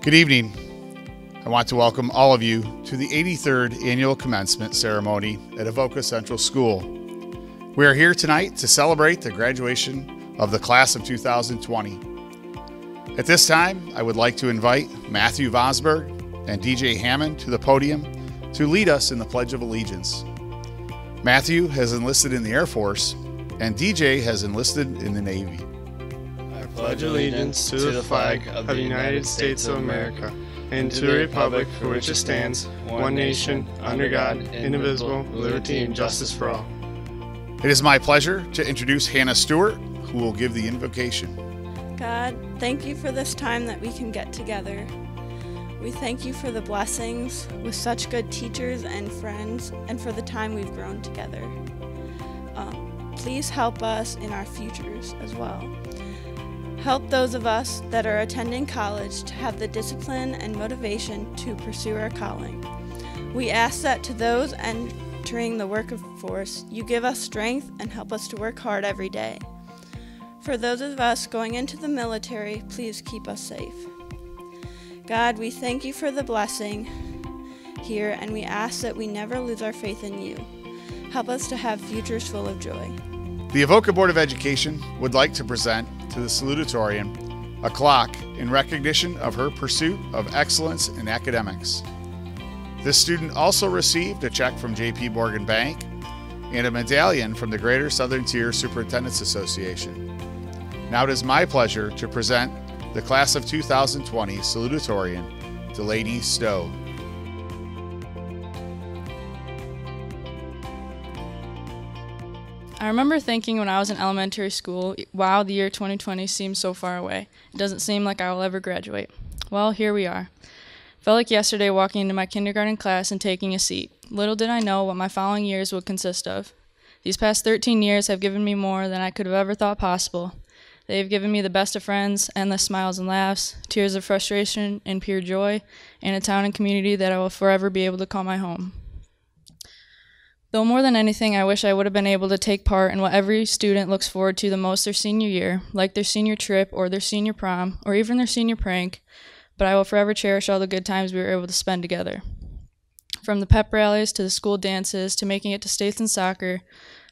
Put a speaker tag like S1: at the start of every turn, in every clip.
S1: Good evening. I want to welcome all of you to the 83rd Annual Commencement Ceremony at Avoca Central School. We are here tonight to celebrate the graduation of the class of 2020. At this time, I would like to invite Matthew VOSBURG and DJ Hammond to the podium to lead us in the Pledge of Allegiance. Matthew has enlisted in the Air Force, and DJ has enlisted in the Navy.
S2: I pledge allegiance to the flag of the United States of America and to the republic for which it stands, one nation, under God, indivisible, with liberty and justice for all.
S1: It is my pleasure to introduce Hannah Stewart, who will give the invocation.
S3: God, thank you for this time that we can get together. We thank you for the blessings with such good teachers and friends, and for the time we've grown together. Please help us in our futures as well. Help those of us that are attending college to have the discipline and motivation to pursue our calling. We ask that to those entering the workforce, you give us strength and help us to work hard every day. For those of us going into the military, please keep us safe. God, we thank you for the blessing here, and we ask that we never lose our faith in you. Help us to have futures full of joy.
S1: The Avoca Board of Education would like to present to the salutatorian a clock in recognition of her pursuit of excellence in academics. This student also received a check from J.P. Morgan Bank and a medallion from the Greater Southern Tier Superintendents Association. Now it is my pleasure to present the Class of 2020 salutatorian, Delaney STOWE.
S4: I remember thinking when I was in elementary school, wow, the year 2020 seems so far away. It doesn't seem like I will ever graduate. Well, here we are. Felt like yesterday walking into my kindergarten class and taking a seat. Little did I know what my following years would consist of. These past 13 years have given me more than I could have ever thought possible. They have given me the best of friends, endless smiles and laughs, tears of frustration and pure joy, and a town and community that I will forever be able to call my home. Though more than anything, I wish I would have been able to take part in what every student looks forward to the most their senior year, like their senior trip or their senior prom, or even their senior prank, but I will forever cherish all the good times we were able to spend together. From the pep rallies to the school dances to making it to states in soccer,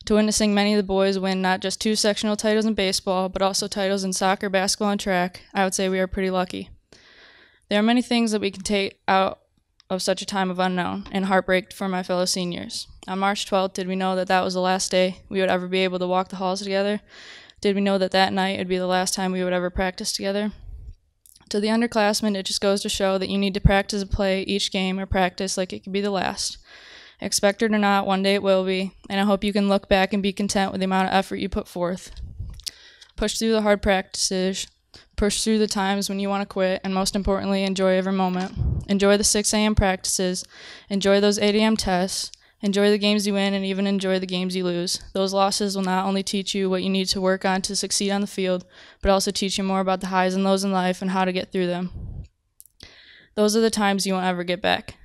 S4: to witnessing many of the boys win not just 2 sectional titles in baseball, but also titles in soccer, basketball, and track, I would say we are pretty lucky. There are many things that we can take out of such a time of unknown and heartbreak for my fellow seniors. On March 12th, did we know that that was the last day we would ever be able to walk the halls together? Did we know that that night would be the last time we would ever practice together? To the underclassmen, it just goes to show that you need to practice and play each game or practice like it could be the last. Expect it or not, one day it will be, and I hope you can look back and be content with the amount of effort you put forth. Push through the hard practices, push through the times when you want to quit, and most importantly, enjoy every moment. Enjoy the 6 a.m. practices, enjoy those 8 a.m. tests, enjoy the games you win, and even enjoy the games you lose. Those losses will not only teach you what you need to work on to succeed on the field, but also teach you more about the highs and lows in life and how to get through them. Those are the times you won't ever get back.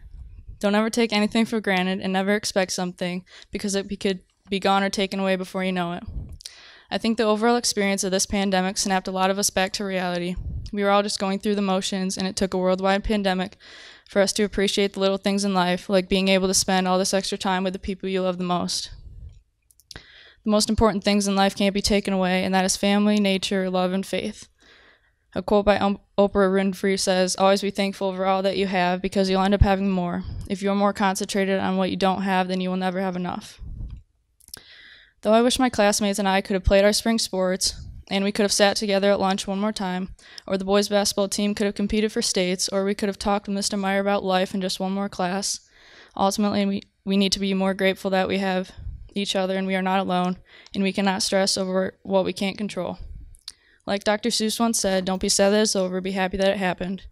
S4: Don't ever take anything for granted and never expect something because it could be gone or taken away before you know it. I think the overall experience of this pandemic snapped a lot of us back to reality. We were all just going through the motions, and it took a worldwide pandemic for us to appreciate the little things in life, like being able to spend all this extra time with the people you love the most. The most important things in life can't be taken away, and that is family, nature, love, and faith. A quote by Oprah Winfrey says, "Always be thankful for all that you have because you'll end up having more. If you're more concentrated on what you don't have, then you will never have enough." Though I wish my classmates and I could have played our spring sports, and we could have sat together at lunch one more time, or the boys' basketball team could have competed for states, or we could have talked with Mr. Meyer about life in just one more class, ultimately we need to be more grateful that we have each other and we are not alone, and we cannot stress over what we can't control. Like Dr. Seuss once said, don't be sad that it's over, be happy that it happened.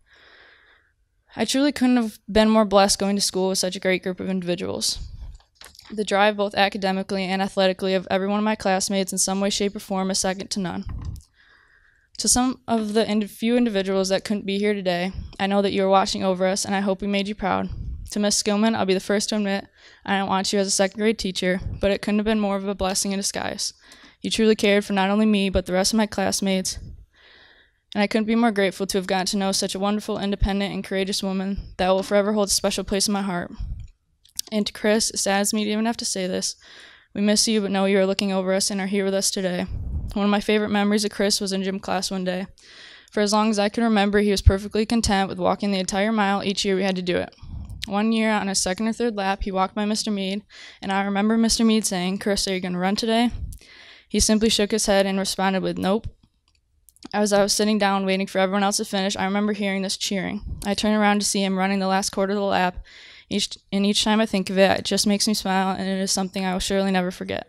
S4: I truly couldn't have been more blessed going to school with such a great group of individuals. The drive, both academically and athletically, of every one of my classmates in some way, shape, or form is second to none. To some of the few individuals that couldn't be here today, I know that you are watching over us, and I hope we made you proud. To Miss Skillman, I'll be the first to admit I don't want you as a second grade teacher, but it couldn't have been more of a blessing in disguise. You truly cared for not only me, but the rest of my classmates, And I couldn't be more grateful to have gotten to know such a wonderful, independent, and courageous woman that will forever hold a special place in my heart. And to Chris, it saddens me to even have to say this. We miss you, but know you are looking over us and are here with us today. One of my favorite memories of Chris was in gym class one day. For as long as I can remember, he was perfectly content with walking the entire mile each year we had to do it. One year, on his second or third lap, he walked by Mr. Mead, and I remember Mr. Mead saying, "Chris, are you going to run today?" He simply shook his head and responded with, "Nope." As I was sitting down waiting for everyone else to finish, I remember hearing this cheering. I turned around to see him running the last quarter of the lap. Each time I think of it, it just makes me smile, and it is something I will surely never forget.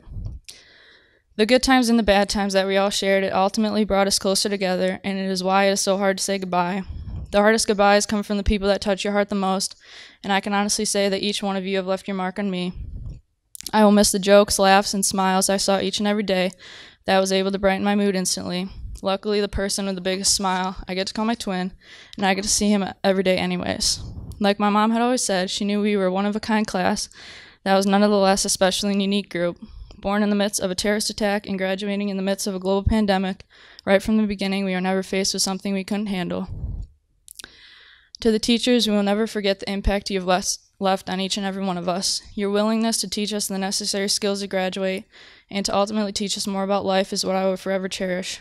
S4: The good times and the bad times that we all shared, it ultimately brought us closer together, and it is why it is so hard to say goodbye. The hardest goodbyes come from the people that touch your heart the most, and I can honestly say that each one of you have left your mark on me. I will miss the jokes, laughs, and smiles I saw each and every day that was able to brighten my mood instantly. Luckily, the person with the biggest smile, I get to call my twin, and I get to see him every day anyways. Like my mom had always said, she knew we were one of a kind class that was none of the less especially a unique group. Born in the midst of a terrorist attack and graduating in the midst of a global pandemic, right from the beginning, we were never faced with something we couldn't handle. To the teachers, we will never forget the impact you have left on each and every one of us. Your willingness to teach us the necessary skills to graduate and to ultimately teach us more about life is what I will forever cherish.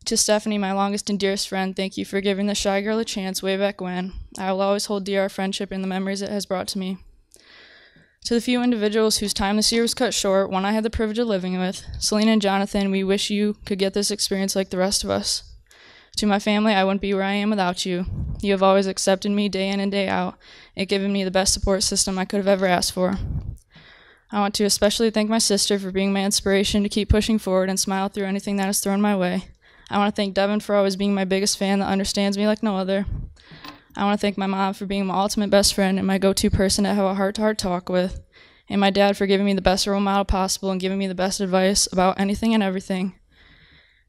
S4: To Stephenie, my longest and dearest friend, thank you for giving the shy girl a chance way back when. I will always hold dear our friendship and the memories it has brought to me. To the few individuals whose time this year was cut short, one I had the privilege of living with, Selena and Jonathan, we wish you could get this experience like the rest of us. To my family, I wouldn't be where I am without you. You have always accepted me day in and day out and given me the best support system I could have ever asked for. I want to especially thank my sister for being my inspiration to keep pushing forward and smile through anything that is thrown my way. I want to thank Devin for always being my biggest fan that understands me like no other. I want to thank my mom for being my ultimate best friend and my go-to person to have a heart-to-heart talk with, and my dad for giving me the best role model possible and giving me the best advice about anything and everything,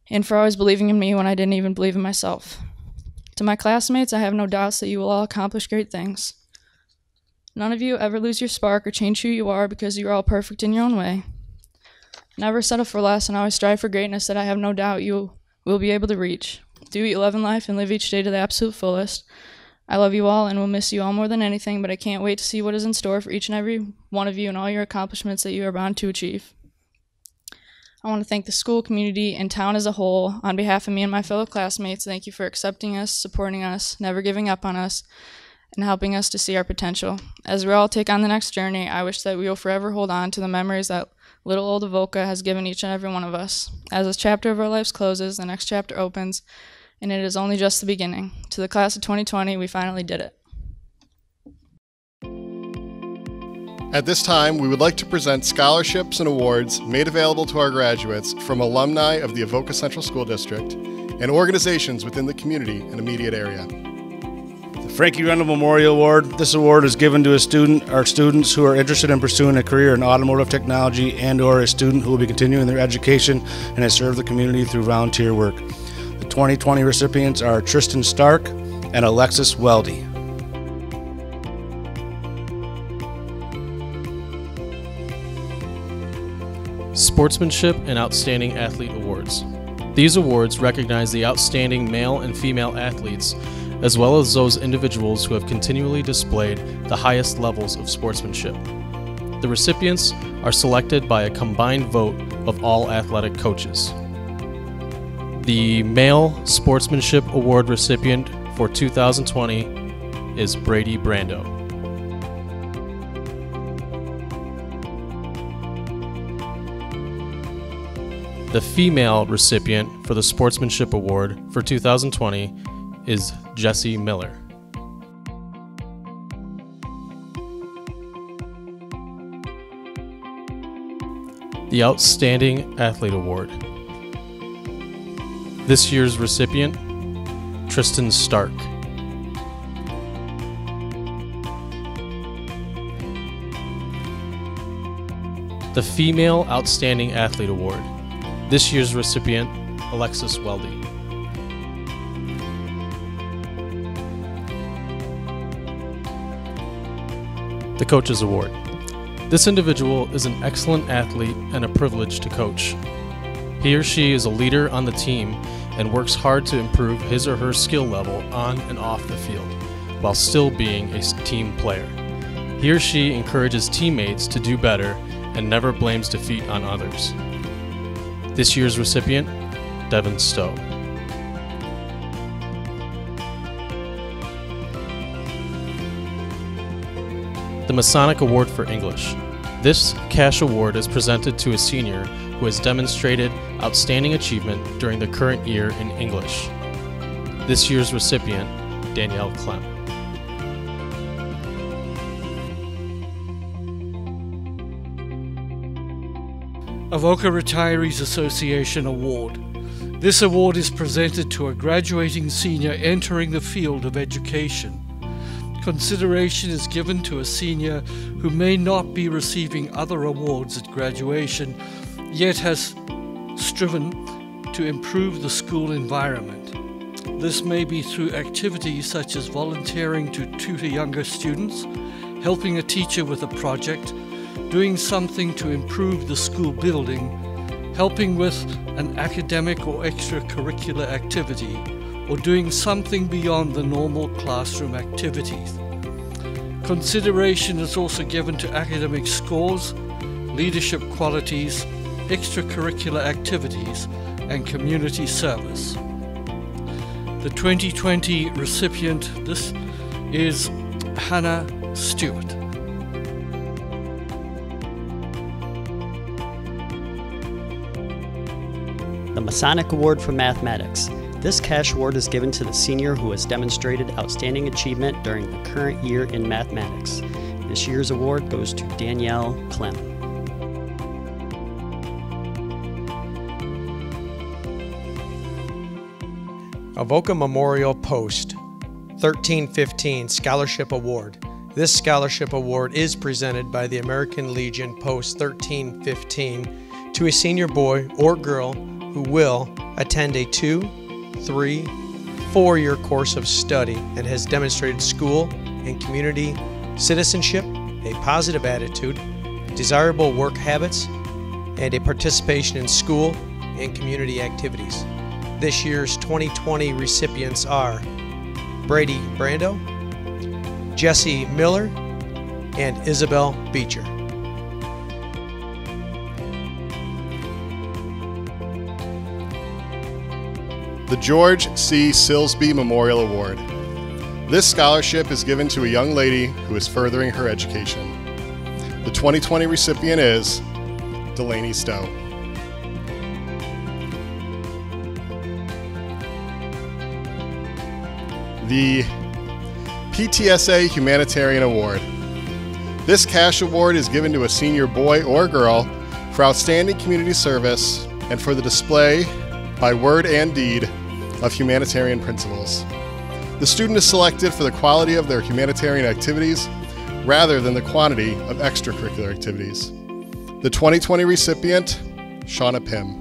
S4: and for always believing in me when I didn't even believe in myself. To my classmates, I have no doubts that you will all accomplish great things. None of you ever lose your spark or change who you are because you are all perfect in your own way. Never settle for less and always strive for greatness that I have no doubt you will be able to reach. Do what you love in life and live each day to the absolute fullest. I love you all and will miss you all more than anything, but I can't wait to see what is in store for each and every one of you and all your accomplishments that you are bound to achieve. I want to thank the school, community, and town as a whole. On behalf of me and my fellow classmates, thank you for accepting us, supporting us, never giving up on us, and helping us to see our potential. As we all take on the next journey, I wish that we will forever hold on to the memories that little old Avoca has given each and every one of us. As this chapter of our lives closes, the next chapter opens, and it is only just the beginning. To the class of 2020, we finally did it.
S5: At this time, we would like to present scholarships and awards made available to our graduates from alumni of the Avoca Central School District and organizations within the community and immediate area.
S6: The Frankie Rundle Memorial Award. This award is given to our students who are interested in pursuing a career in automotive technology and/or a student who will be continuing their education and has served the community through volunteer work. The 2020 recipients are Tristan Stark and Alexis Weldy.
S7: Sportsmanship and Outstanding Athlete Awards. These awards recognize the outstanding male and female athletes, as well as those individuals who have continually displayed the highest levels of sportsmanship. The recipients are selected by a combined vote of all athletic coaches. The Male Sportsmanship Award recipient for 2020 is BRADY BRANDOW. The female recipient for the Sportsmanship Award for 2020 is JESSIE Miller. The Outstanding Athlete Award. This year's recipient, Tristan Stark. The Female Outstanding Athlete Award. This year's recipient, Alexis Weldy. The Coaches Award. This individual is an excellent athlete and a privilege to coach. He or she is a leader on the team and works hard to improve his or her skill level on and off the field, while still being a team player. He or she encourages teammates to do better and never blames defeat on others. This year's recipient, DEVIN STOWE. The Masonic Award for English. This cash award is presented to a senior who has demonstrated outstanding achievement during the current year in English. This year's recipient, DANIELLE KLEM.
S8: Avoca Retirees Association Award. This award is presented to a graduating senior entering the field of education. Consideration is given to a senior who may not be receiving other awards at graduation, yet has striven to improve the school environment. This may be through activities such as volunteering to tutor younger students, helping a teacher with a project, doing something to improve the school building, helping with an academic or extracurricular activity, or doing something beyond the normal classroom activities. Consideration is also given to academic scores, leadership qualities, extracurricular activities, and community service. The 2020 recipient, this is Hannah Stewart.
S9: The Masonic Award for Mathematics. This cash award is given to the senior who has demonstrated outstanding achievement during the current year in mathematics. This year's award goes to DANIELLE KLEM.
S10: Avoca Memorial Post 1315 Scholarship Award. This scholarship award is presented by the American Legion Post 1315 to a senior boy or girl who will attend a 2, 3, 4-year course of study and has demonstrated school and community citizenship, a positive attitude, desirable work habits, and a participation in school and community activities. This year's 2020 recipients are BRADY BRANDOW, JESSIE Miller, and Isabel Beecher.
S5: The George C. Silsby Memorial Award. This scholarship is given to a young lady who is furthering her education. The 2020 recipient is Delaney Stowe. The PTSA Humanitarian Award. This cash award is given to a senior boy or girl for outstanding community service and for the display by word and deed of humanitarian principles. The student is selected for the quality of their humanitarian activities rather than the quantity of extracurricular activities. The 2020 recipient, SHAUNA PIMM.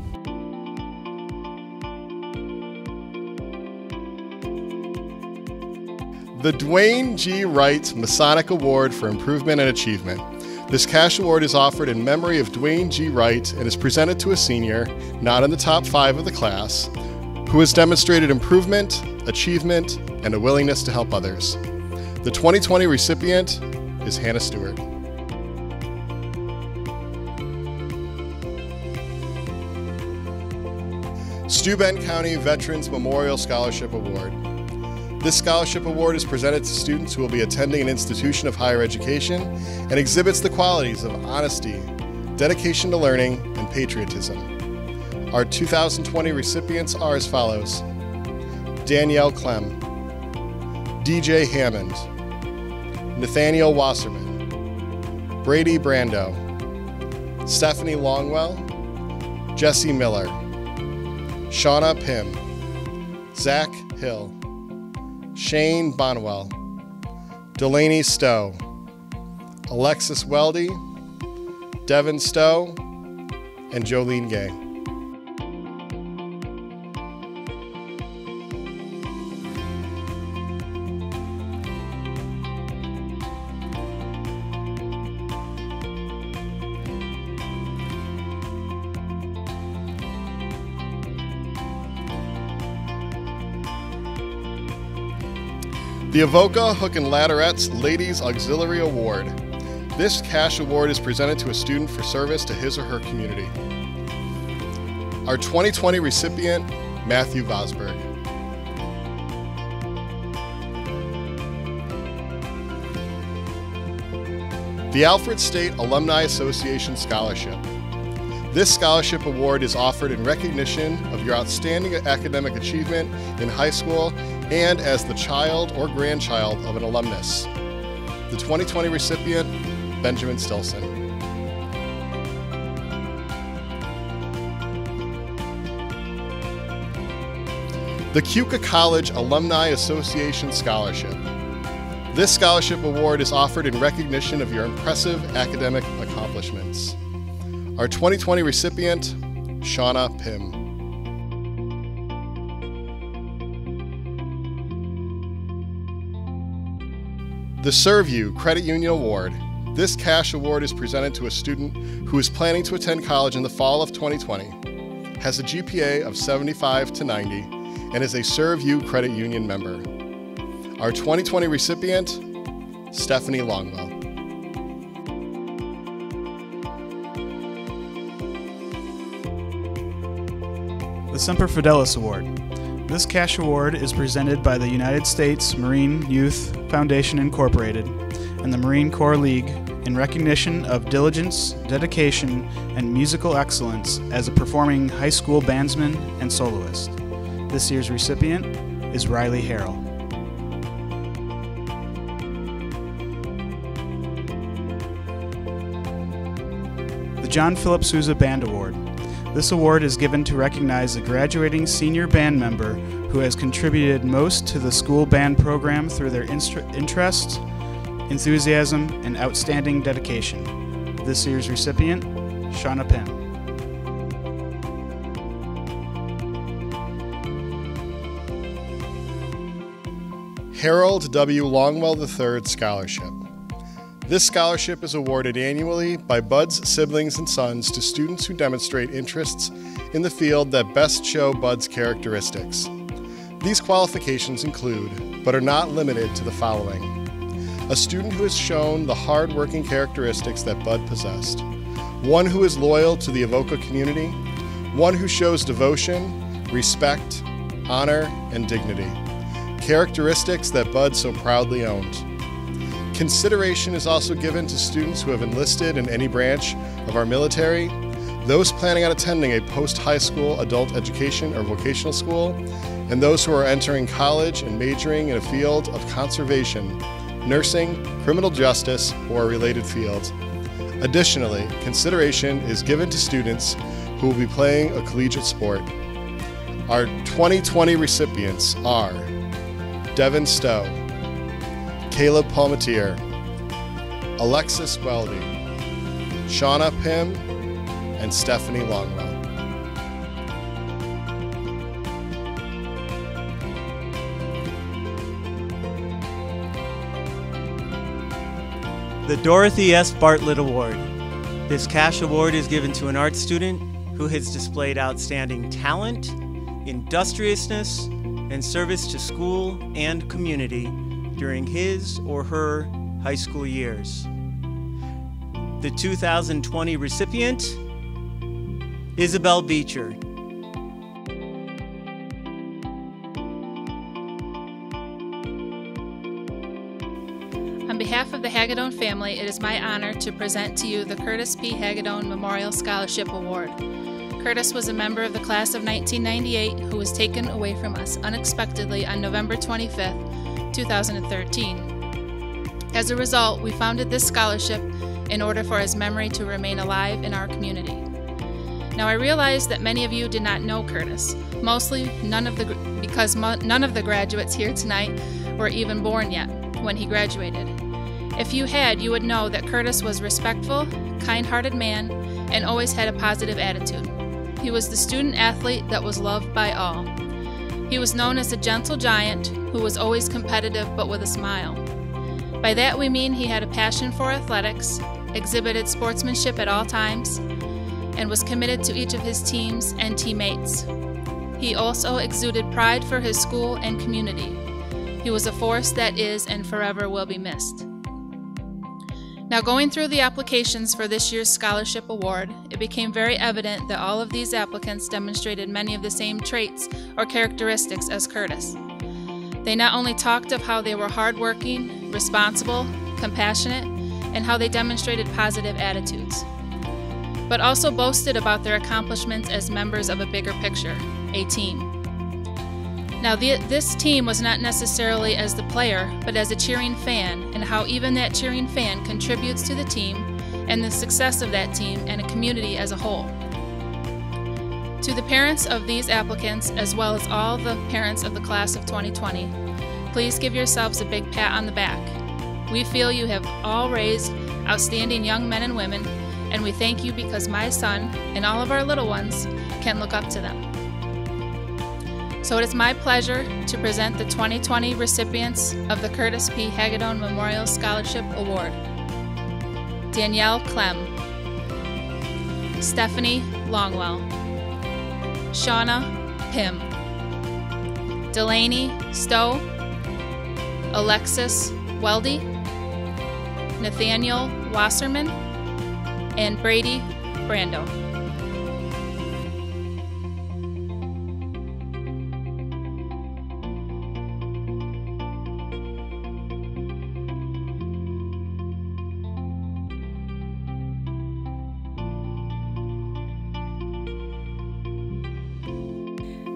S5: The Dwayne G. Wright Masonic Award for Improvement and Achievement. This cash award is offered in memory of Dwayne G. Wright and is presented to a senior, not in the top 5 of the class, who has demonstrated improvement, achievement, and a willingness to help others. The 2020 recipient is Hannah Stewart. Steuben County Veterans Memorial Scholarship Award. This scholarship award is presented to students who will be attending an institution of higher education and exhibits the qualities of honesty, dedication to learning, and patriotism. Our 2020 recipients are as follows: DANIELLE KLEM, DJ Hammond, Nathaniel Wasserman, BRADY BRANDOW, Stephenie Longwell, JESSIE Miller, SHAUNA PIMM, Zach Hill, Shane Bonwell, Delaney Stowe, ALEXIS WELDY, DEVIN STOWE, and Jolene Gay. The Avoca Hook and Ladderettes Ladies Auxiliary Award. This cash award is presented to a student for service to his or her community. Our 2020 recipient, Matthew VOSBURG. The Alfred State Alumni Association Scholarship. This scholarship award is offered in recognition of your outstanding academic achievement in high school and as the child or grandchild of an alumnus. The 2020 recipient, Benjamin Stilson. The Keuka College Alumni Association Scholarship. This scholarship award is offered in recognition of your impressive academic accomplishments. Our 2020 recipient, SHAUNA, PIMM. The SERVU Credit Union Award. This cash award is presented to a student who is planning to attend college in the fall of 2020, has a GPA of 75 to 90, and is a SERVU Credit Union member. Our 2020 recipient, Stephenie Longwell.
S11: The Semper Fidelis Award. This cash award is presented by the United States Marine Youth Foundation Incorporated and the Marine Corps League in recognition of diligence, dedication, and musical excellence as a performing high school bandsman and soloist. This year's recipient is Riley Harrell. The John Philip Sousa Band Award. This award is given to recognize a graduating senior band member who has contributed most to the school band program through their interest, enthusiasm, and outstanding dedication. This year's recipient, SHAUNA, PIMM.
S5: Harold W. Longwell III Scholarship. This scholarship is awarded annually by Bud's siblings and sons to students who demonstrate interests in the field that best show Bud's characteristics. These qualifications include, but are not limited to, the following: a student who has shown the hard-working characteristics that Bud possessed, one who is loyal to the Avoca community, one who shows devotion, respect, honor, and dignity, characteristics that Bud so proudly owned. Consideration is also given to students who have enlisted in any branch of our military, those planning on attending a post-high school adult education or vocational school, and those who are entering college and majoring in a field of conservation, nursing, criminal justice, or related fields. Additionally, consideration is given to students who will be playing a collegiate sport. Our 2020 recipients are DEVIN STOWE, Caleb Palmatier, ALEXIS WELDY, SHAUNA, PIMM, and Stephenie Longwell.
S12: The Dorothy S. Bartlett Award. This cash award is given to an art student who has displayed outstanding talent, industriousness, and service to school and community during his or her high school years. The 2020 recipient, Isabel Beecher.
S13: On behalf of the Hagedorn family, it is my honor to present to you the Curtis P. Hagedorn Memorial Scholarship Award. Curtis was a member of the class of 1998 who was taken away from us unexpectedly on November 25th, 2013. As a result, we founded this scholarship in order for his memory to remain alive in our community. Now, I realize that many of you did not know Curtis, mostly because none of the graduates here tonight were even born yet when he graduated. If you had, you would know that Curtis was a respectful, kind-hearted man and always had a positive attitude. He was the student athlete that was loved by all. He was known as a gentle giant who was always competitive but with a smile. By that we mean he had a passion for athletics, exhibited sportsmanship at all times, and was committed to each of his teams and teammates. He also exuded pride for his school and community. He was a force that is and forever will be missed. Now, going through the applications for this year's scholarship award, it became very evident that all of these applicants demonstrated many of the same traits or characteristics as Curtis. They not only talked of how they were hardworking, responsible, compassionate, and how they demonstrated positive attitudes, but also boasted about their accomplishments as members of a bigger picture, a team. Now, this team was not necessarily as the player, but as a cheering fan, and how even that cheering fan contributes to the team and the success of that team and a community as a whole. To the parents of these applicants, as well as all the parents of the class of 2020, please give yourselves a big pat on the back. We feel you have all raised outstanding young men and women, and we thank you because my son and all of our little ones can look up to them. So it is my pleasure to present the 2020 recipients of the Curtis P. Hagedorn Memorial Scholarship Award. Danielle KLEM, Stephenie Longwell, SHAUNA PIMM, Delaney STOWE, ALEXIS WELDY, Nathaniel Wasserman, and BRADY BRANDOW.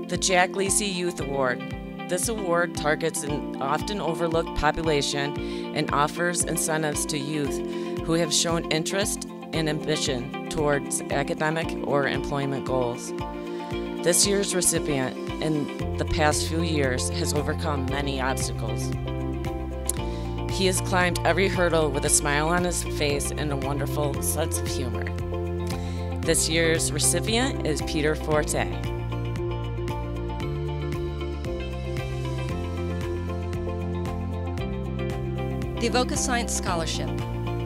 S14: The Jack Lacey Youth Award. This award targets an often overlooked population and offers incentives to youth who have shown interest and ambition towards academic or employment goals. This year's recipient in the past few years has overcome many obstacles. He has climbed every hurdle with a smile on his face and a wonderful sense of humor. This year's recipient is Peter Forte.
S15: The Avoca Science Scholarship.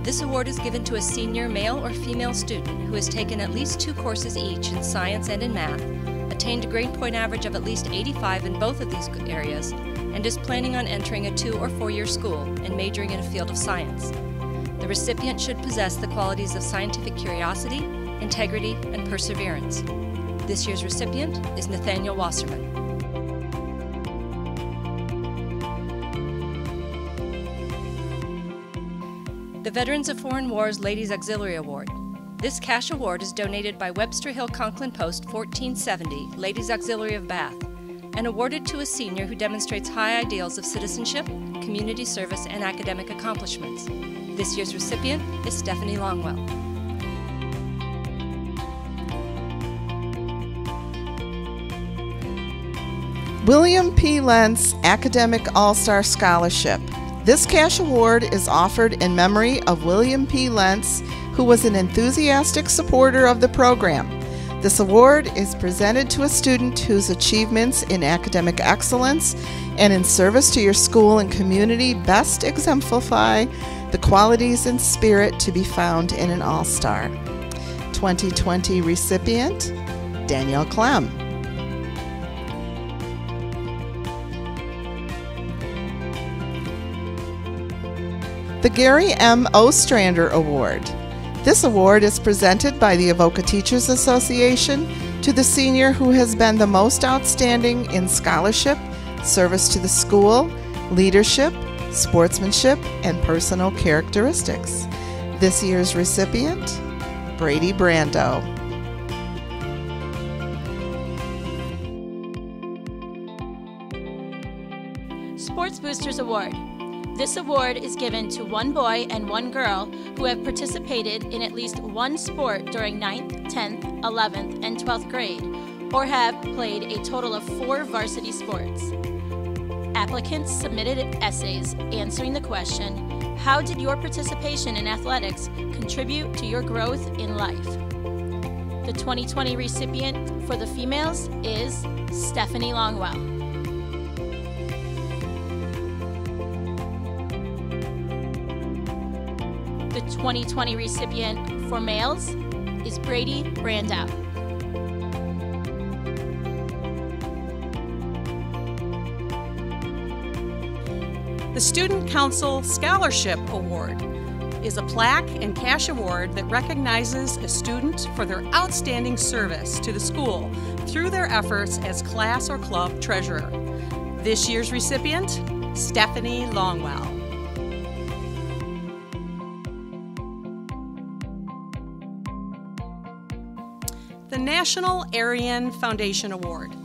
S15: This award is given to a senior male or female student who has taken at least 2 courses each in science and in math, attained a grade point average of at least 85 in both of these areas, and is planning on entering a 2- or 4-year school and majoring in a field of science. The recipient should possess the qualities of scientific curiosity, integrity, and perseverance. This year's recipient is Nathaniel Wasserman. The Veterans of Foreign Wars Ladies Auxiliary Award. This cash award is donated by Webster Hill Conklin Post 1470, Ladies Auxiliary of Bath, and awarded to a senior who demonstrates high ideals of citizenship, community service, and academic accomplishments. This year's recipient is Stephenie Longwell.
S16: William P. Lentz Academic All-Star Scholarship. This cash award is offered in memory of William P. Lentz, who was an enthusiastic supporter of the program. This award is presented to a student whose achievements in academic excellence and in service to your school and community best exemplify the qualities and spirit to be found in an all-star. 2020 recipient, Danielle KLEM. The Gary M. Ostrander Award. This award is presented by the Avoca Teachers Association to the senior who has been the most outstanding in scholarship, service to the school, leadership, sportsmanship, and personal characteristics. This year's recipient, Brady Brando.
S17: Sports Boosters Award. This award is given to one boy and one girl who have participated in at least one sport during 9th, 10th, 11th, and 12th grade, or have played a total of 4 varsity sports. Applicants submitted essays answering the question, how did your participation in athletics contribute to your growth in life? The 2020 recipient for the females is Stephenie Longwell. The 2020 recipient for males is Brady Brandau.
S18: The Student Council Scholarship Award is a plaque and cash award that recognizes a student for their outstanding service to the school through their efforts as class or club treasurer. This year's recipient, Stephenie Longwell. The National Aryan Foundation Award.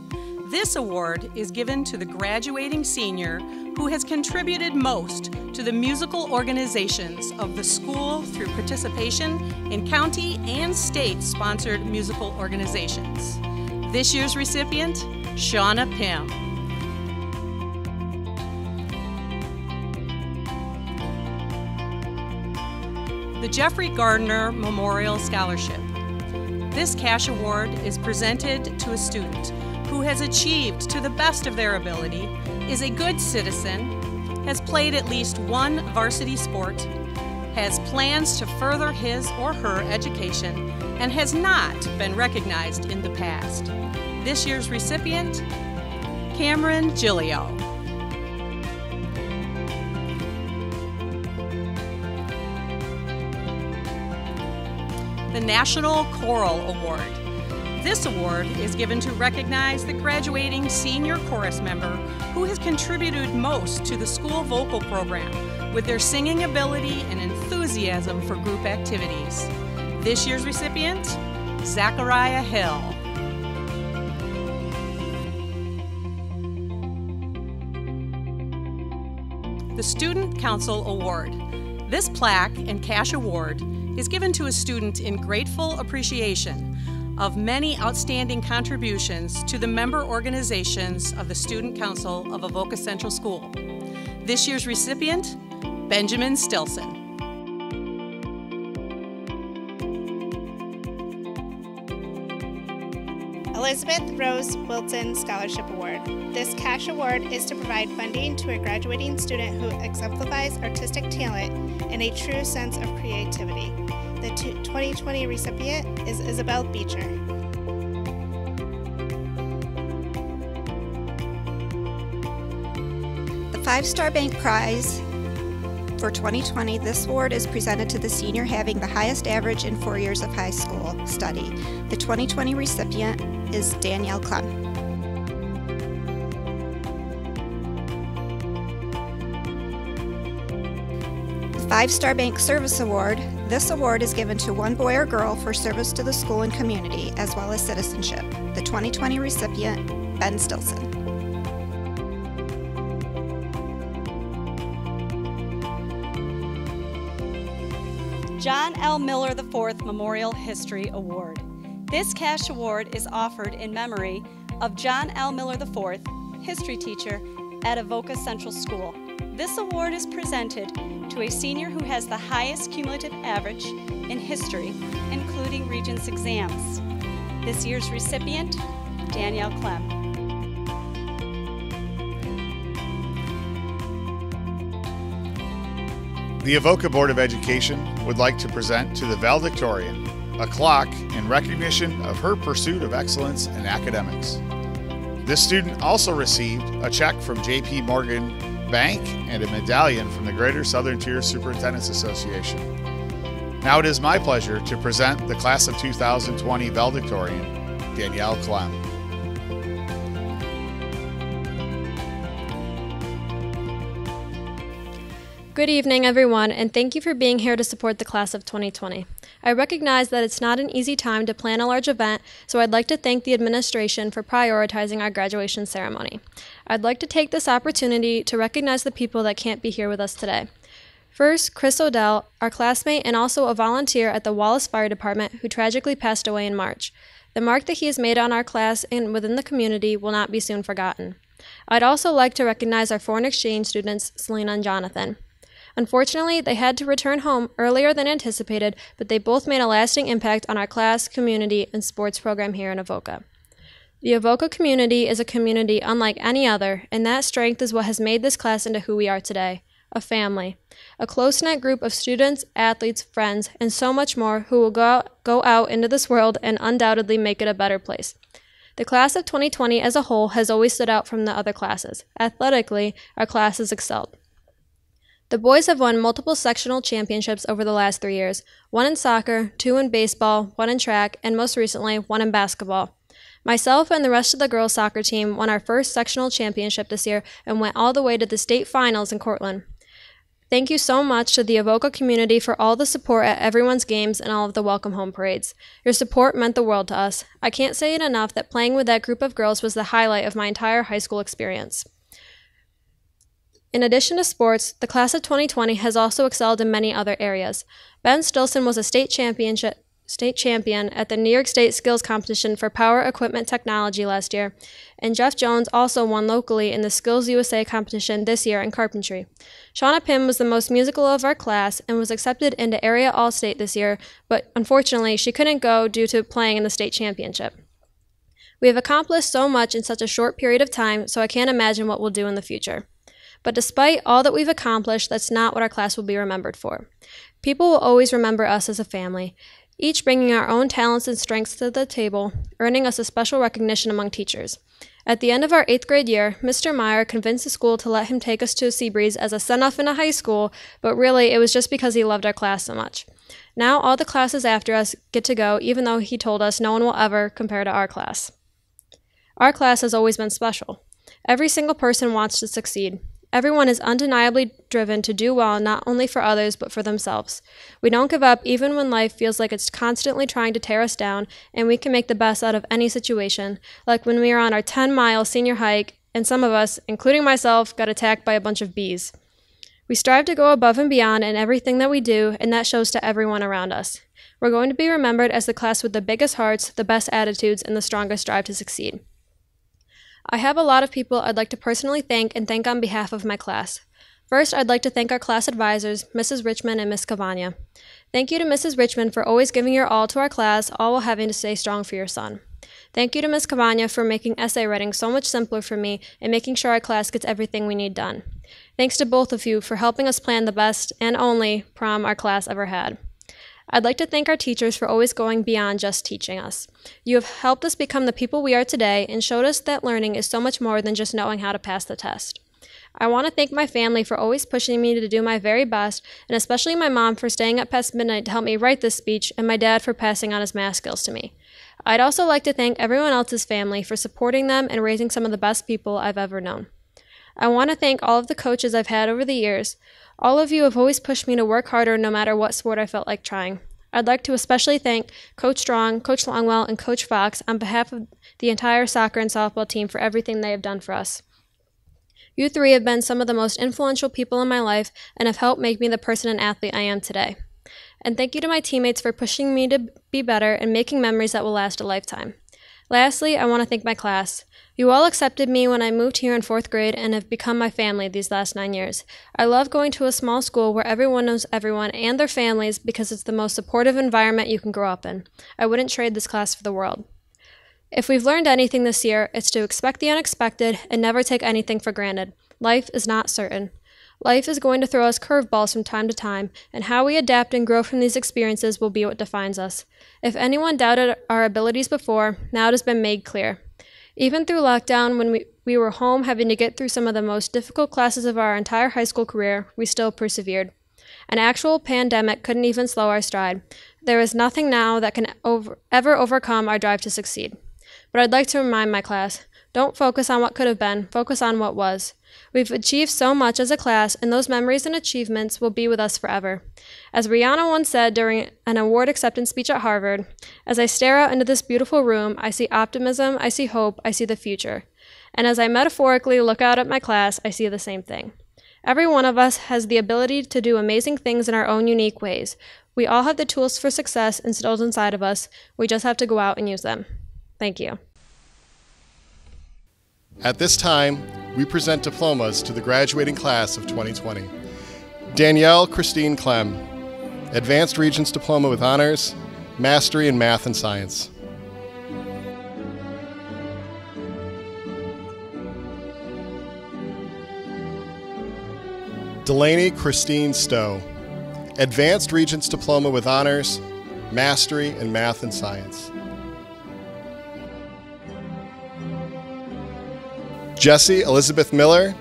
S18: This award is given to the graduating senior who has contributed most to the musical organizations of the school through participation in county and state-sponsored musical organizations. This year's recipient, SHAUNA PIMM. The Jeffrey Gardner Memorial Scholarship. This cash award is presented to a student who has achieved to the best of their ability, is a good citizen, has played at least one varsity sport, has plans to further his or her education, and has not been recognized in the past. This year's recipient, Cameron Gillio. The National Choral Award. This award is given to recognize the graduating senior chorus member who has contributed most to the school vocal program with their singing ability and enthusiasm for group activities. This year's recipient, Zachariah Hill. The Student Council Award. This plaque and cash award is given to a student in grateful appreciation of many outstanding contributions to the member organizations of the Student Council of Avoca Central School. This year's recipient, Benjamin Stilson.
S19: Elizabeth Rose Wilton Scholarship Award. This cash award is to provide funding to a graduating student who exemplifies artistic talent and a true sense of creativity. The 2020 recipient is Isabel Beecher.
S20: The 5-Star Bank Prize for 2020, this award is presented to the senior having the highest average in 4 years of high school study. The 2020 recipient is Danielle KLEM. The 5-Star Bank Service Award. This award is given to one boy or girl for service to the school and community, as well as citizenship. The 2020 recipient, Ben Stilson.
S21: John L. Miller IV Memorial History Award. This cash award is offered in memory of John L. Miller IV, history teacher at Avoca Central School. This award is presented to a senior who has the highest cumulative average in history, including Regents exams. This year's recipient, Danielle KLEM.
S1: The Avoca Board of Education would like to present to the valedictorian a clock in recognition of her pursuit of excellence in academics. This student also received a check from J.P. Morgan Bank and a medallion from the Greater Southern Tier Superintendents Association. Now it is my pleasure to present the Class of 2020 valedictorian, Danielle KLEM.
S22: Good evening, everyone, and thank you for being here to support the Class of 2020. I recognize that it's not an easy time to plan a large event, so I'd like to thank the administration for prioritizing our graduation ceremony. I'd like to take this opportunity to recognize the people that can't be here with us today. First, Chris Odell, our classmate and also a volunteer at the Wallace Fire Department, who tragically passed away in March. The mark that he has made on our class and within the community will not be soon forgotten. I'd also like to recognize our foreign exchange students, Selena and Jonathan. Unfortunately, they had to return home earlier than anticipated, but they both made a lasting impact on our class, community, and sports program here in Avoca. The Avoca community is a community unlike any other, and that strength is what has made this class into who we are today, a family, a close-knit group of students, athletes, friends, and so much more who will go out into this world and undoubtedly make it a better place. The class of 2020 as a whole has always stood out from the other classes. Athletically, our class has excelled. The boys have won multiple sectional championships over the last 3 years, 1 in soccer, 2 in baseball, 1 in track, and most recently, 1 in basketball. Myself and the rest of the girls' soccer team won our first sectional championship this year and went all the way to the state finals in Cortland. Thank you so much to the Avoca community for all the support at everyone's games and all of the welcome home parades. Your support meant the world to us. I can't say it enough that playing with that group of girls was the highlight of my entire high school experience. In addition to sports, the class of 2020 has also excelled in many other areas. Ben Stilson was a state champion at the New York State Skills Competition for Power Equipment Technology last year, and Jeff Jones also won locally in the Skills USA competition this year in carpentry. SHAUNA PIMM was the most musical of our class and was accepted into Area All-State this year, but unfortunately she couldn't go due to playing in the state championship. We have accomplished so much in such a short period of time, so I can't imagine what we'll do in the future. But despite all that we've accomplished, that's not what our class will be remembered for. People will always remember us as a family, each bringing our own talents and strengths to the table, earning us a special recognition among teachers. At the end of our 8th grade year, Mr. Meyer convinced the school to let him take us to Seabreeze as a send-off in a high school, but really it was just because he loved our class so much. Now all the classes after us get to go, even though he told us no one will ever compare to our class. Our class has always been special. Every single person wants to succeed. Everyone is undeniably driven to do well not only for others but for themselves. We don't give up even when life feels like it's constantly trying to tear us down, and we can make the best out of any situation, like when we were on our 10-mile senior hike and some of us, including myself, got attacked by a bunch of bees. We strive to go above and beyond in everything that we do, and that shows to everyone around us. We're going to be remembered as the class with the biggest hearts, the best attitudes, and the strongest drive to succeed. I have a lot of people I'd like to personally thank and thank on behalf of my class. First, I'd like to thank our class advisors, Mrs. Richmond and Miss Cavagna. Thank you to Mrs. Richmond for always giving your all to our class, all while having to stay strong for your son. Thank you to Miss Cavagna for making essay writing so much simpler for me and making sure our class gets everything we need done. Thanks to both of you for helping us plan the best and only prom our class ever had. I'd like to thank our teachers for always going beyond just teaching us. You have helped us become the people we are today and showed us that learning is so much more than just knowing how to pass the test. I want to thank my family for always pushing me to do my very best, and especially my mom for staying up past midnight to help me write this speech, and my dad for passing on his math skills to me. I'd also like to thank everyone else's family for supporting them and raising some of the best people I've ever known. I want to thank all of the coaches I've had over the years. All of you have always pushed me to work harder no matter what sport I felt like trying. I'd like to especially thank Coach Strong, Coach Longwell, and Coach Fox on behalf of the entire soccer and softball team for everything they have done for us. You three have been some of the most influential people in my life and have helped make me the person and athlete I am today. And thank you to my teammates for pushing me to be better and making memories that will last a lifetime. Lastly, I want to thank my class. You all accepted me when I moved here in 4th grade and have become my family these last 9 years. I love going to a small school where everyone knows everyone and their families because it's the most supportive environment you can grow up in. I wouldn't trade this class for the world. If we've learned anything this year, it's to expect the unexpected and never take anything for granted. Life is not certain. Life is going to throw us curveballs from time to time, and how we adapt and grow from these experiences will be what defines us. If anyone doubted our abilities before, now it has been made clear. Even through lockdown, when we were home having to get through some of the most difficult classes of our entire high school career, we still persevered. An actual pandemic couldn't even slow our stride. There is nothing now that can ever overcome our drive to succeed. But I'd like to remind my class, don't focus on what could have been, focus on what was. We've achieved so much as a class, and those memories and achievements will be with us forever. As Rihanna once said during an award acceptance speech at Harvard, as I stare out into this beautiful room, I see optimism, I see hope, I see the future. And as I metaphorically look out at my class, I see the same thing. Every one of us has the ability to do amazing things in our own unique ways. We all have the tools for success instilled inside of us. We just have to go out and use them. Thank you.
S5: At this time, we present diplomas to the graduating class of 2020. Danielle Christine KLEM, Advanced Regents Diploma with Honors, Mastery in Math and Science. Delaney Christine STOWE, Advanced Regents Diploma with Honors, Mastery in Math and Science. Jessie Elizabeth Miller,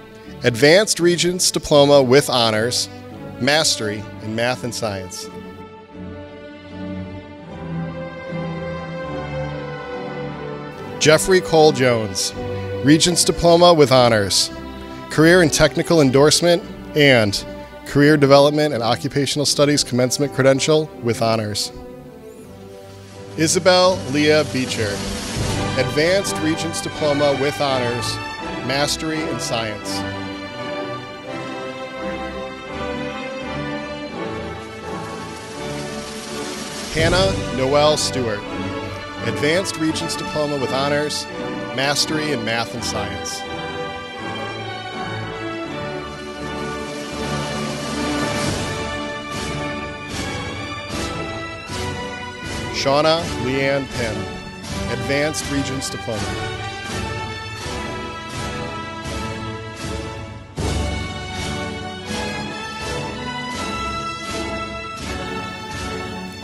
S5: Advanced Regents Diploma with Honors, Mastery in Math and Science. Jeffrey Cole Jones, Regents Diploma with Honors, Career and Technical Endorsement and Career Development and Occupational Studies Commencement Credential with Honors. Isabel Leah Beecher, Advanced Regents Diploma with Honors, Mastery in Science. Hannah Noelle Stewart, Advanced Regents Diploma with Honors, Mastery in Math and Science. SHAUNA Leanne PIMM, Advanced Regents Diploma.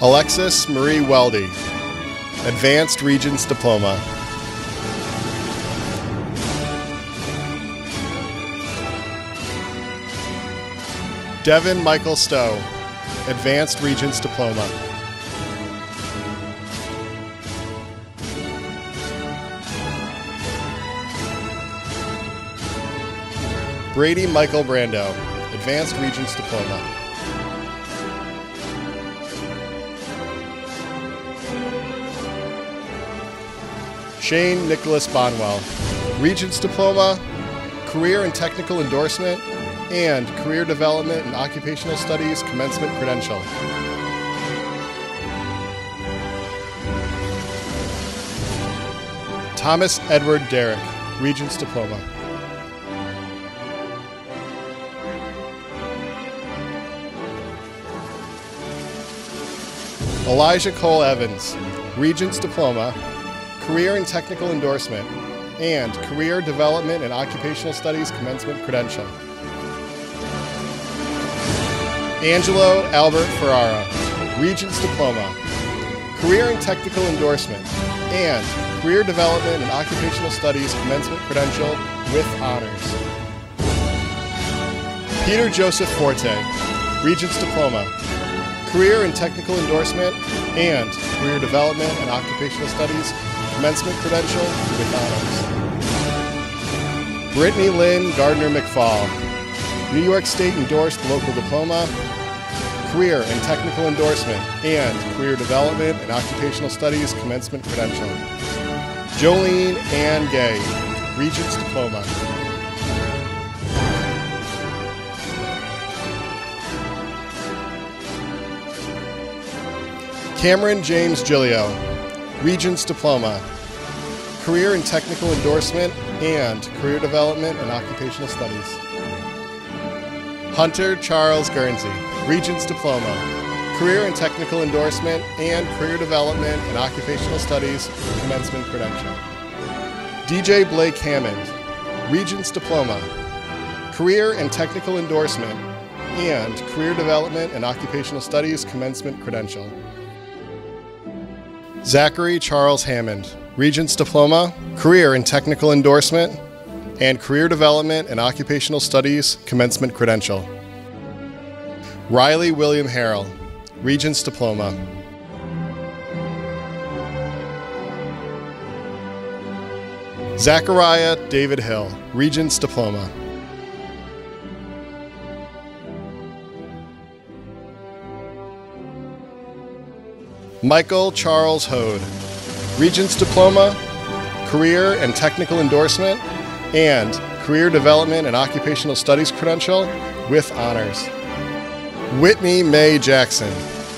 S5: Alexis Marie Weldy, Advanced Regents Diploma. Devin Michael Stowe, Advanced Regents Diploma. Brady Michael Brando, Advanced Regents Diploma. Shane Nicholas Bonwell, Regents Diploma, Career and Technical Endorsement, and Career Development and Occupational Studies Commencement Credential. Thomas Edward Derrick, Regents Diploma. Elijah Cole Evans, Regents Diploma, Career and Technical Endorsement, and Career Development and Occupational Studies Commencement Credential. Angelo Albert Ferrara, Regents Diploma, Career and Technical Endorsement, and Career Development and Occupational Studies Commencement Credential with Honors. Peter Joseph Forte, Regents Diploma, Career and Technical Endorsement, and Career Development and Occupational Studies Commencement Credential with Honors. Brittany Lynn Gardner McFall, New York State Endorsed Local Diploma, Career and Technical Endorsement, and Career Development and Occupational Studies Commencement Credential. Jolene Ann Gay, Regents Diploma. Cameron James Gilio, Regents Diploma, Career and Technical Endorsement, and Career Development and Occupational Studies. Hunter Charles Guernsey, Regents Diploma, Career and Technical Endorsement, and Career Development and Occupational Studies Commencement Credential. DJ Blake Hammond, Regents Diploma, Career and Technical Endorsement, and Career Development and Occupational Studies Commencement Credential. Zachary Charles Hammond, Regents Diploma, Career and Technical Endorsement, and Career Development and Occupational Studies Commencement Credential. Riley William Harrell, Regents Diploma. Zachariah David Hill, Regents Diploma. Michael Charles Hode, Regents Diploma, Career and Technical Endorsement, and Career Development and Occupational Studies Credential with Honors. Whitney Mae Jackson,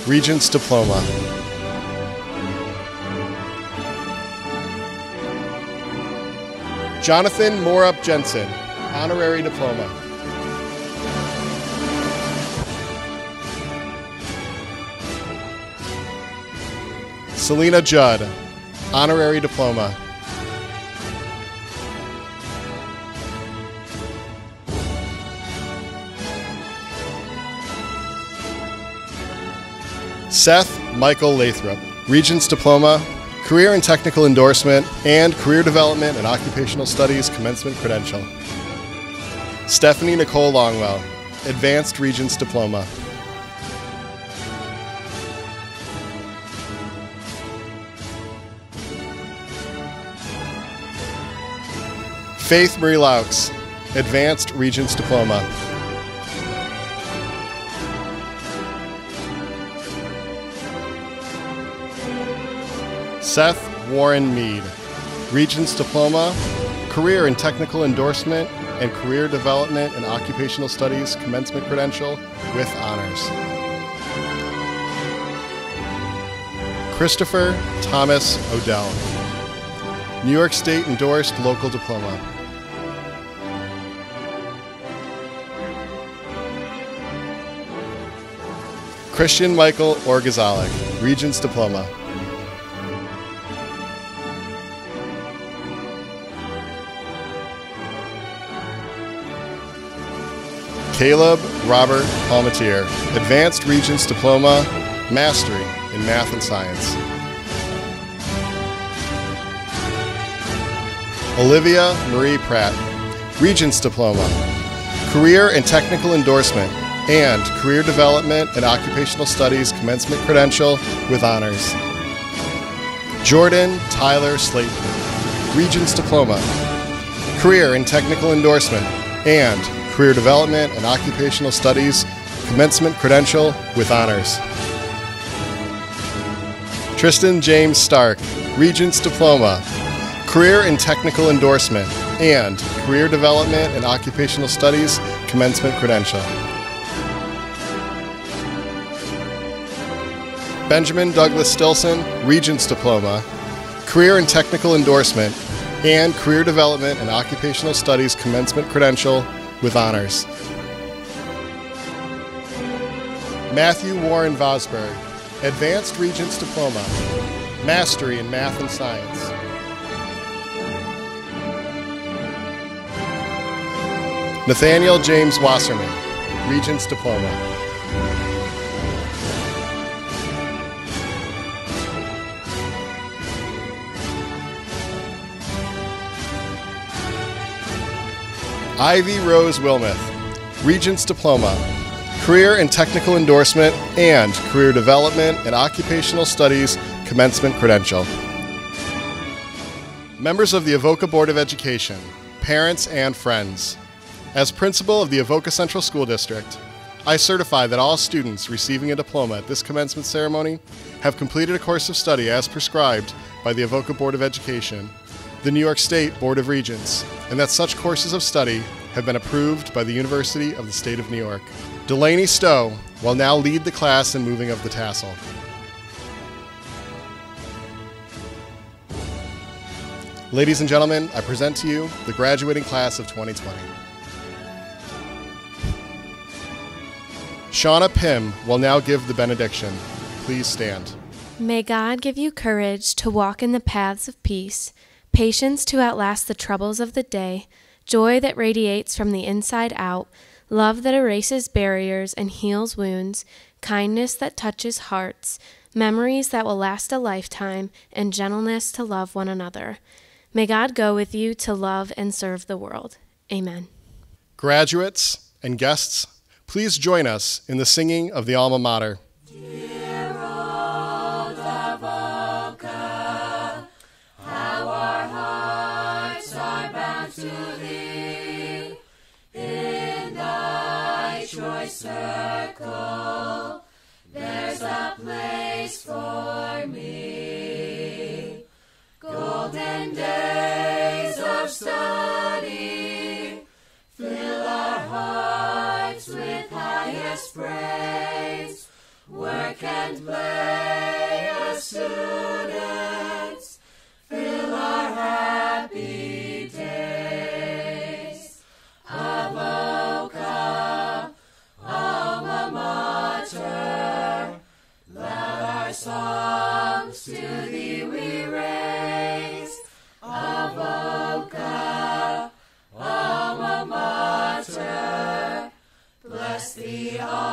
S5: Regents Diploma. Jonathan Morup Jensen, Honorary Diploma. Selena Judd, Honorary Diploma. Seth Michael Lathrop, Regents Diploma, Career and Technical Endorsement, and Career Development and Occupational Studies Commencement Credential. Stephenie Nicole Longwell, Advanced Regents Diploma. Faith Marie Laux, Advanced Regents Diploma. Seth Warren Mead, Regents Diploma, Career and Technical Endorsement and Career Development and Occupational Studies Commencement Credential with Honors. Christopher Thomas Odell, New York State Endorsed Local Diploma. Christian Michael Orgazalik, Regents Diploma. Caleb Robert Palmatier, Advanced Regents Diploma, Mastery in Math and Science. Olivia Marie Pratt, Regents Diploma, Career and Technical Endorsement and Career Development and Occupational Studies Commencement Credential with Honors. Jordan Tyler Slayton, Regents Diploma, Career and Technical Endorsement and Career Development and Occupational Studies Commencement Credential with Honors. Tristan James Stark, Regents Diploma, Career and Technical Endorsement and Career Development and Occupational Studies Commencement Credential. Benjamin Douglas Stilson, Regents Diploma, Career and Technical Endorsement and Career Development and Occupational Studies Commencement Credential with Honors. Matthew Warren VOSBURG, Advanced Regents Diploma, Mastery in Math and Science. Nathaniel James Wasserman, Regents Diploma. Ivy Rose Wilmoth, Regents Diploma, Career and Technical Endorsement and Career Development and Occupational Studies Commencement Credential. Members of the Avoca Board of Education, parents and friends. As principal of the Avoca Central School District, I certify that all students receiving a diploma at this commencement ceremony have completed a course of study as prescribed by the Avoca Board of Education, the New York State Board of Regents, and that such courses of study have been approved by the University of the State of New York. Delaney STOWE will now lead the class in moving of the tassel. Ladies and gentlemen, I present to you the graduating class of 2020. SHAUNA PIMM will now give the benediction. Please stand.
S2: May God give you courage to walk in the paths of peace, patience to outlast the troubles of the day, joy that radiates from the inside out, love that erases barriers and heals wounds, kindness that touches hearts, memories that will last a lifetime, and gentleness to love one another. May God go with you to love and serve the world. Amen.
S5: Graduates and guests, please join us in the singing of the Alma Mater.
S3: Dear old Avoca, how our hearts are bound to thee. In thy choice circle, there's a place for me. Golden days of study fill our hearts with highest praise. Work and play as students fill our happy days. Avoca, alma mater, loud our songs to thee we raise. Avoca, alma mater, bless thee all.